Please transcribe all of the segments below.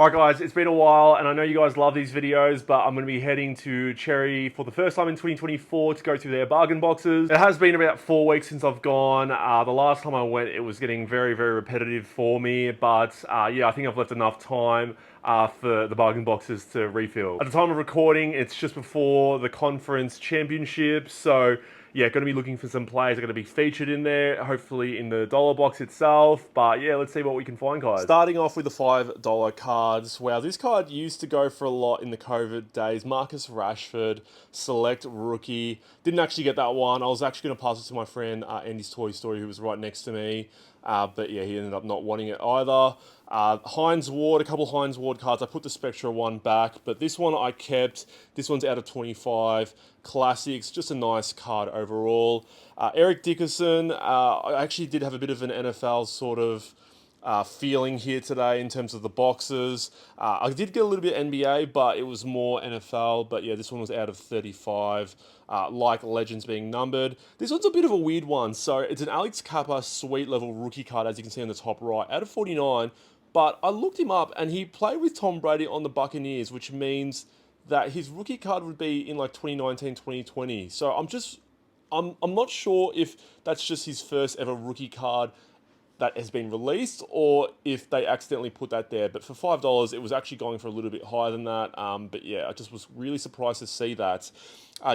Alright guys, it's been a while and I know you guys love these videos, but I'm going to be heading to Cherry for the first time in 2024 to go through their bargain boxes. It has been about 4 weeks since I've gone. The last time I went it was getting very, very repetitive for me, but yeah, I think I've left enough time for the bargain boxes to refill. At the time of recording, it's just before the conference championship, so yeah, going to be looking for some players that are going to be featured in there, hopefully in the dollar box itself. But yeah, let's see what we can find, guys. Starting off with the $5 cards. Wow, this card used to go for a lot in the COVID days. Marcus Rashford, select rookie. Didn't actually get that one. I was actually going to pass it to my friend Andy's Toy Story, who was right next to me. But yeah, he ended up not wanting it either. Hines Ward, a couple of Hines Ward cards. I put the Spectra one back, but this one I kept. This one's out of 25. Classics, just a nice card overall. Eric Dickerson, I actually did have a bit of an NFL sort of feeling here today in terms of the boxes. I did get a little bit NBA, but it was more NFL. But yeah, this one was out of 35, like Legends being numbered. This one's a bit of a weird one. So it's an Alex Kappa sweet level rookie card, as you can see on the top right, out of 49. But I looked him up and he played with Tom Brady on the Buccaneers, which means that his rookie card would be in like 2019, 2020. So I'm not sure if that's just his first ever rookie card that has been released, or if they accidentally put that there. But for $5, it was actually going for a little bit higher than that. But yeah, I just was really surprised to see that.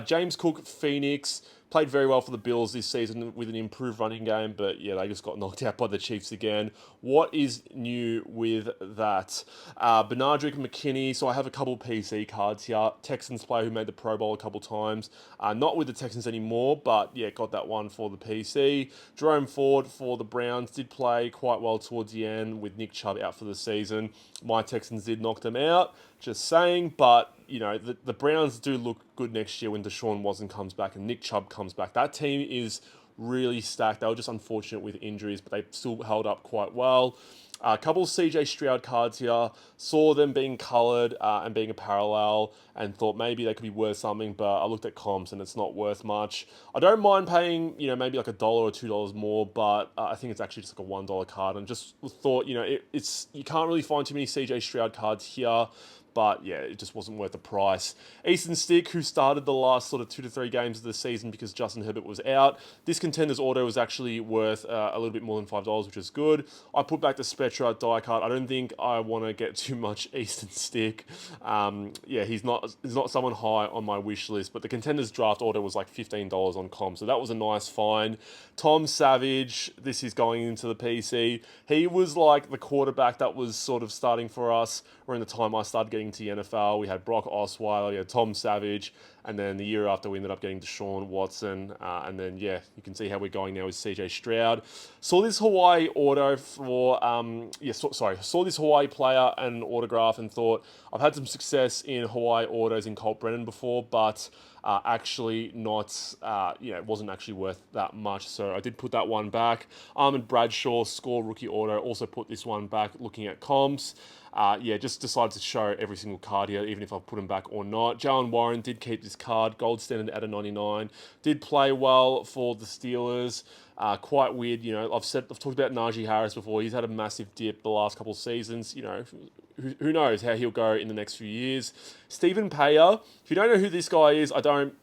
James Cook, Phoenix, played very well for the Bills this season with an improved running game, but yeah, they just got knocked out by the Chiefs again. What is new with that? Benardrick McKinney, so I have a couple PC cards here. Texans player who made the Pro Bowl a couple times. Not with the Texans anymore, but yeah, got that one for the PC. Jerome Ford for the Browns did play quite well towards the end with Nick Chubb out for the season. My Texans did knock them out, just saying, but you know, the Browns do look good next year when Deshaun Watson comes back and Nick Chubb comes back. That team is really stacked. They were just unfortunate with injuries, but they still held up quite well. A couple of CJ Stroud cards here. Saw them being coloured and being a parallel and thought maybe they could be worth something, but I looked at comps and it's not worth much. I don't mind paying, you know, maybe like $1 or $2 more, but I think it's actually just like a $1 card, and just thought, you know, it's you can't really find too many CJ Stroud cards here. But yeah, it just wasn't worth the price. Easton Stick, who started the last sort of 2 to 3 games of the season because Justin Herbert was out. This Contenders Auto was actually worth a little bit more than $5, which is good. I put back the Spectra die card. I don't think I want to get too much Easton Stick. Yeah, he's not someone high on my wish list, but the Contenders Draft Auto was like $15 on com, so that was a nice find. Tom Savage, this is going into the PC. He was like the quarterback that was sort of starting for us around the time I started getting to the NFL. We had Brock Osweiler, we had Tom Savage, and then the year after we ended up getting Deshaun Watson, and then yeah, you can see how we're going now with CJ Stroud. Saw this Hawaii auto for saw this Hawaii player and autograph and thought I've had some success in Hawaii autos in Colt Brennan before, but actually not, it wasn't actually worth that much. So I did put that one back. Armand Bradshaw, score rookie auto, also put this one back looking at comps. Yeah, just decided to show every single card here, even if I put them back or not. Jalen Warren did keep this card, gold standard at a 99. Did play well for the Steelers. Quite weird, you know. I've talked about Najee Harris before. He's had a massive dip the last couple of seasons. You know, who knows how he'll go in the next few years. Stephen Payer. If you don't know who this guy is, I don't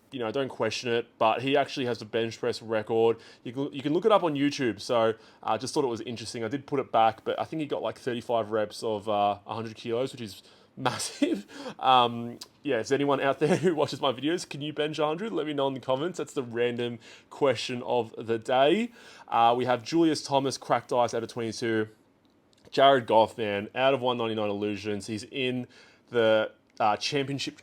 question it, but he actually has a bench press record. You can look it up on YouTube. So I just thought it was interesting. I did put it back, but I think he got like 35 reps of 100 kilos, which is massive. Yeah, is anyone out there who watches my videos, can you bench 100? Let me know in the comments. That's the random question of the day. We have Julius Thomas, cracked ice out of 22. Jared Goff, man, out of 199 illusions. He's in the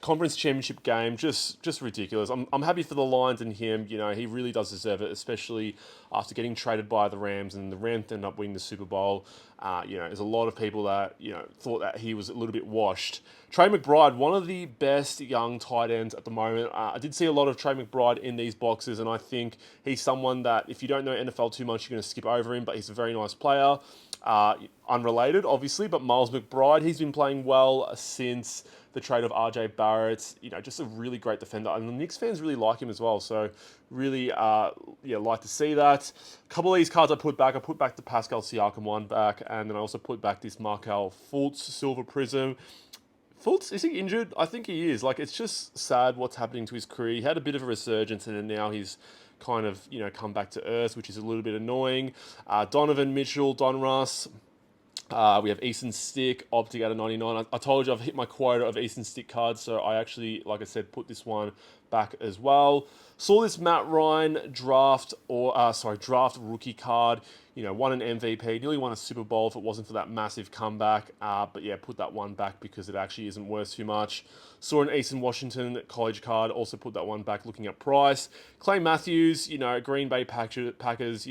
conference championship game, just ridiculous. I'm happy for the Lions and him. You know, he really does deserve it, especially after getting traded by the Rams, and the Rams ended up winning the Super Bowl. There's a lot of people that thought that he was a little bit washed. Trey McBride, one of the best young tight ends at the moment. I did see a lot of Trey McBride in these boxes, and I think he's someone that if you don't know NFL too much, you're going to skip over him, but he's a very nice player. Unrelated, obviously, but Miles McBride, he's been playing well since the trade of RJ Barrett. Just a really great defender, and the Knicks fans really like him as well. So really, like to see that. A couple of these cards I put back. I put back the Pascal Siakam one back, and then I also put back this Markel Fultz Silver Prism. Fultz, is he injured? I think he is. It's just sad what's happening to his career. He had a bit of a resurgence, and then now he's kind of, come back to earth, which is a little bit annoying. Donovan Mitchell, Don Russ. We have Easton Stick, Optic out of 99. I told you I've hit my quota of Easton Stick cards, so I actually, like I said, put this one back as well. Saw this Matt Ryan draft rookie card. Won an MVP, nearly won a Super Bowl if it wasn't for that massive comeback. But yeah, put that one back because it actually isn't worth too much. Saw an Eastern Washington college card, also put that one back looking at price. Clay Matthews, Green Bay Packers,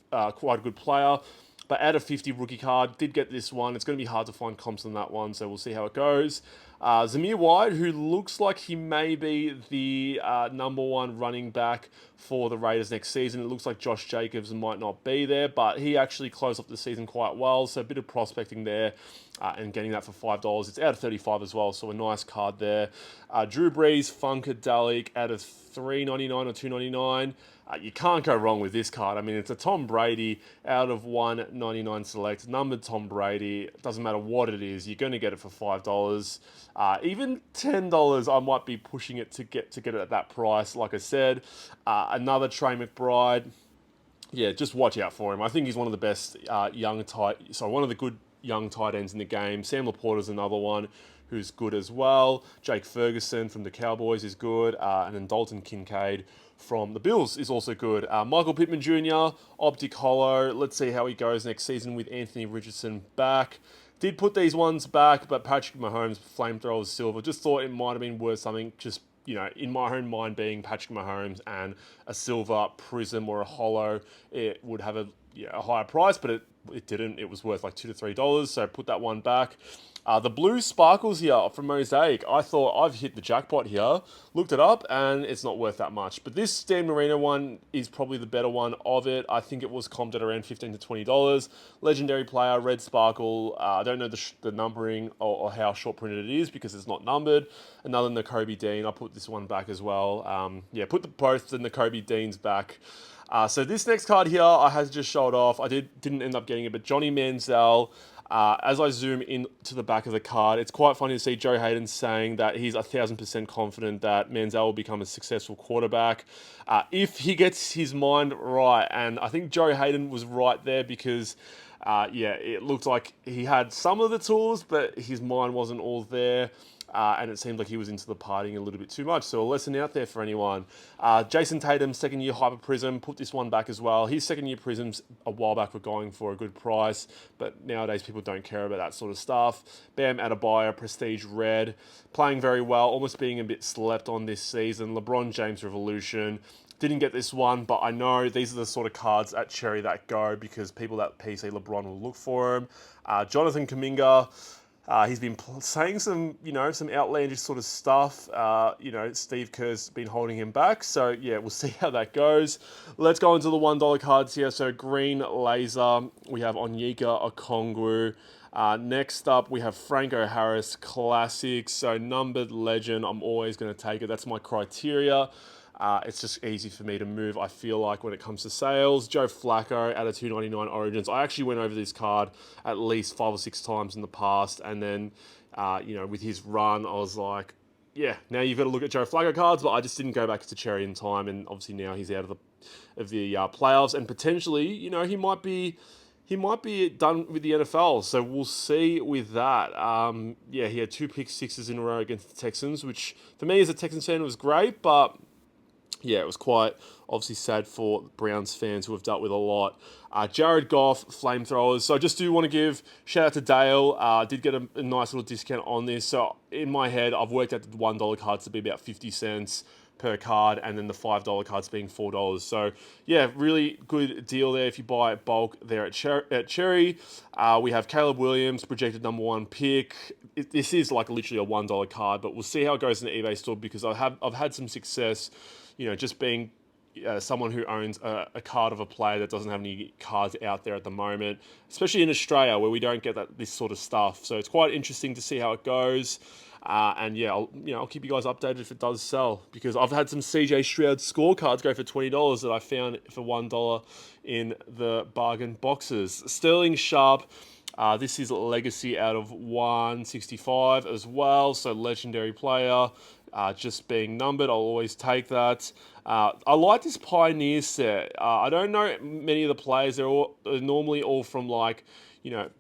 quite a good player. But out of 50 rookie card, did get this one. It's going to be hard to find comps on that one, so we'll see how it goes. Zamir White, who looks like he may be the number one running back for the Raiders next season. It looks like Josh Jacobs might not be there, but he actually closed off the season quite well, so a bit of prospecting there and getting that for $5. It's out of 35 as well, so a nice card there. Drew Brees, Funkadelic out of $3.99 or $2.99. You can't go wrong with this card. I mean, it's a Tom Brady out of 199 select, numbered Tom Brady. It doesn't matter what it is, you're going to get it for $5. Even $10, I might be pushing it to get it at that price. Like I said, another Trey McBride. Yeah, just watch out for him. I think he's one of the best one of the good young tight ends in the game. Sam Laporta's another one who's good as well. Jake Ferguson from the Cowboys is good, and then Dalton Kincaid from the Bills is also good. Michael Pittman Jr., Optic Hollow. Let's see how he goes next season with Anthony Richardson back. Did put these ones back, but Patrick Mahomes, Flamethrowers Silver, just thought it might have been worth something. Just, in my own mind being Patrick Mahomes and a silver prism or a hollow, it would have a higher price, but it didn't. It was worth like $2 to $3, so put that one back. The blue sparkles here from Mosaic, I thought I've hit the jackpot here. Looked it up, and it's not worth that much. But this Dan Marino one is probably the better one of it. I think it was comped at around $15 to $20. Legendary player, red sparkle. I don't know the numbering or how short printed it is because it's not numbered. Another Nakobe Dean. I put this one back as well. Put both the Nakobe Deans back. So this next card here, I had just showed off. I didn't end up getting it, but Johnny Manziel. As I zoom in to the back of the card, it's quite funny to see Joe Hayden saying that he's 1,000% confident that Manziel will become a successful quarterback if he gets his mind right. And I think Joe Hayden was right there because, it looked like he had some of the tools, but his mind wasn't all there. And it seemed like he was into the partying a little bit too much. So a lesson out there for anyone. Jason Tatum, second year Hyper Prism, put this one back as well. His second year Prisms a while back were going for a good price, but nowadays people don't care about that sort of stuff. Bam Adebayo, Prestige Red, playing very well, almost being a bit slept on this season. LeBron James Revolution. Didn't get this one, but I know these are the sort of cards at Cherry that go because people at PC LeBron will look for him. Jonathan Kuminga. He's been saying some outlandish sort of stuff. Steve Kerr's been holding him back. So, yeah, we'll see how that goes. Let's go into the $1 cards here. So, Green Laser. We have Onyeka Okongwu. Next up, we have Franco Harris Classic. So, numbered legend. I'm always going to take it. That's my criteria. It's just easy for me to move, I feel like, when it comes to sales. Joe Flacco out of $2.99 Origins. I actually went over this card at least 5 or 6 times in the past. And then, with his run, I was like, yeah, now you've got to look at Joe Flacco cards. But I just didn't go back to Cherry in time. And obviously now he's out of the playoffs. And potentially, he might be done with the NFL, so we'll see with that. He had 2 pick sixes in a row against the Texans, which for me as a Texans fan was great, but yeah, it was quite obviously sad for Browns fans who have dealt with a lot. Jared Goff, Flamethrowers. So I just do want to give shout out to Dale. Did get a nice little discount on this. So in my head, I've worked out the $1 cards to be about 50 cents per card, and then the $5 cards being $4. So yeah, really good deal there if you buy it bulk there at Cherry. We have Caleb Williams, projected number 1 pick. This is like literally a $1 card, but we'll see how it goes in the eBay store because I've had some success, just being someone who owns a card of a player that doesn't have any cards out there at the moment, especially in Australia where we don't get this sort of stuff. So it's quite interesting to see how it goes. And yeah, I'll keep you guys updated if it does sell, because I've had some CJ Stroud scorecards go for $20 that I found for $1 in the bargain boxes. Sterling Sharp. This is legacy out of 165 as well, so legendary player. Just being numbered, I'll always take that. I like this Pioneer set. I don't know many of the players. They're normally all from like,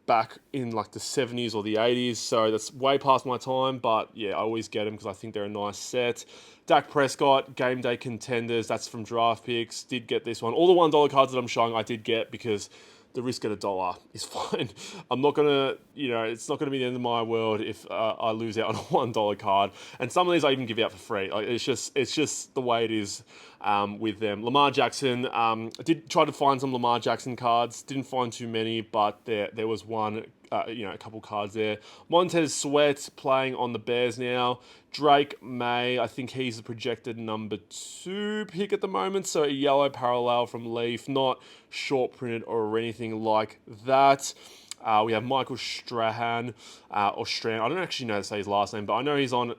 back in like the 70s or the 80s. So that's way past my time. But yeah, I always get them because I think they're a nice set. Dak Prescott, game day contenders. That's from Draft Picks. Did get this one. All the $1 cards that I'm showing, I did get because the risk at $1 is fine. I'm not gonna, it's not gonna be the end of my world if I lose out on a $1 card. And some of these I even give out for free. Like it's just the way it is with them. Lamar Jackson. I did try to find some Lamar Jackson cards. Didn't find too many, but there was one. A couple cards there. Montez Sweat playing on the Bears now. Drake May, I think he's the projected number 2 pick at the moment. So a yellow parallel from Leaf, not short printed or anything like that. We have Michael Strahan, or Strand. I don't actually know how to say his last name, but I know he's on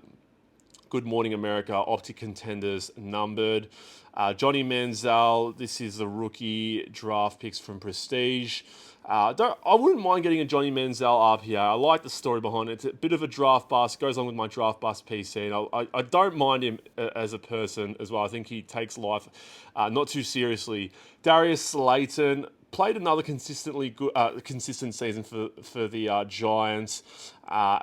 Good Morning America, Optic Contenders numbered. Johnny Manziel, this is the rookie draft picks from Prestige. I wouldn't mind getting a Johnny Manziel RPA. I like the story behind it. It's a bit of a draft bust. Goes on with my draft bust PC. And I don't mind him as a person as well. I think he takes life not too seriously. Darius Slayton played another consistent season for the Giants.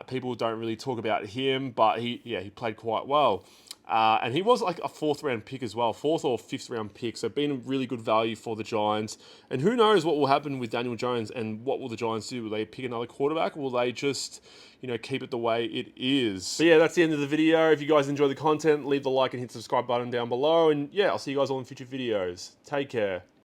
People don't really talk about him, but he played quite well. And he was like a 4th round pick as well, 4th or 5th round pick. So been a really good value for the Giants. And who knows what will happen with Daniel Jones and what will the Giants do? Will they pick another quarterback? Or will they just, keep it the way it is? But yeah, that's the end of the video. If you guys enjoy the content, leave the like and hit the subscribe button down below. And yeah, I'll see you guys all in future videos. Take care.